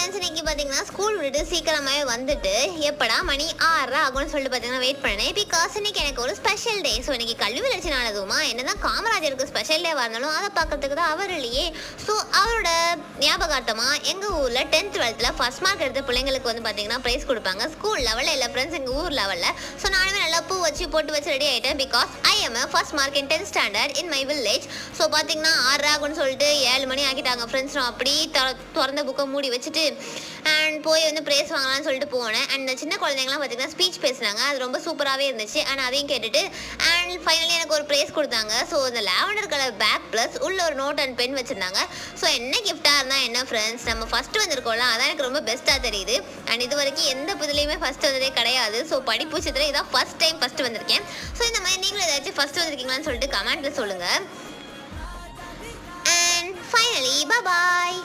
Friends, இன்னைக்கு பார்த்தீங்கன்னா school விட்டு சீக்கிரமாகவே வந்துட்டு எப்படா மணி 6 ஆகும்னு சொல்லிட்டு பார்த்தீங்கன்னா வெயிட் பண்ணேன். பிகாஸ் இன்னைக்கு எனக்கு ஒரு ஸ்பெஷல் டே. ஸோ இன்னைக்கு கல்வி வளர்ச்சி நாளதுமா என்னதான் காமராஜருக்கு ஸ்பெஷல் டே இருந்தாலும் அதை பார்க்கறதுக்கு தான் அவர் இல்லையே. ஸோ அவரோட ஞாபகார்த்தமாக எங்கள் ஊரில் 10th 12th ஃபர்ஸ்ட் மார்க் எடுத்த பிள்ளைங்களுக்கு வந்து பார்த்தீங்கன்னா ப்ரைஸ் கொடுப்பாங்க. ஸ்கூல் லெவலில் இல்லை ஃப்ரெண்ட்ஸ், எங்கள் ஊர் லெவலில். ஸோ நானுமே நல்லா பூ வச்சு போட்டு வச்சு ரெடி ஆகிட்டேன். Because I am first mark in 10th standard in my village. So பார்த்தீங்கன்னா 6 ஆகும்னு சொல்லிட்டு 7 மணி ஆக்கிட்டாங்க ஃப்ரெண்ட்ஸ். நான் அப்படி திறந்த புக்கை மூடி வச்சுட்டு அண்ட் போய் வந்து ப்ரைஸ் வாங்கலாம்னு சொல்லிட்டு போனேன். அண்ட் இந்த சின்ன குழந்தைங்களாம் பார்த்தீங்கன்னா ஸ்பீச் பேசினாங்க. அது ரொம்ப சூப்பராகவே இருந்துச்சு. அண்ட் அதையும் கேட்டுட்டு அண்ட் ஃபைனலி எனக்கு ஒரு ப்ரைஸ் கொடுத்தாங்க. ஸோ இந்த லாவெண்டர் கலர் பேக் ப்ளஸ் உள்ள ஒரு நோட் அண்ட் பென் வச்சுருந்தாங்க. ஸோ என்ன கிஃப்டாக இருந்தால் என்ன ஃப்ரெண்ட்ஸ், நம்ம ஃபஸ்ட்டு வந்திருக்கோம்ல, அதான் எனக்கு ரொம்ப பெஸ்ட்டாக தெரியுது. அண்ட் இது வரைக்கும் எந்த புதுலையுமே ஃபஸ்ட்டு வந்ததே கிடையாது. ஸோ படிப்பு விஷயத்தில் இதான் ஃபஸ்ட் டைம் ஃபஸ்ட்டு வந்திருக்கேன். ஸோ இந்த மாதிரி நீங்களும் ஏதாச்சும் ஃபஸ்ட்டு வந்திருக்கீங்களான்னு சொல்லிட்டு கமெண்ட்டில் சொல்லுங்கள். And finally bye.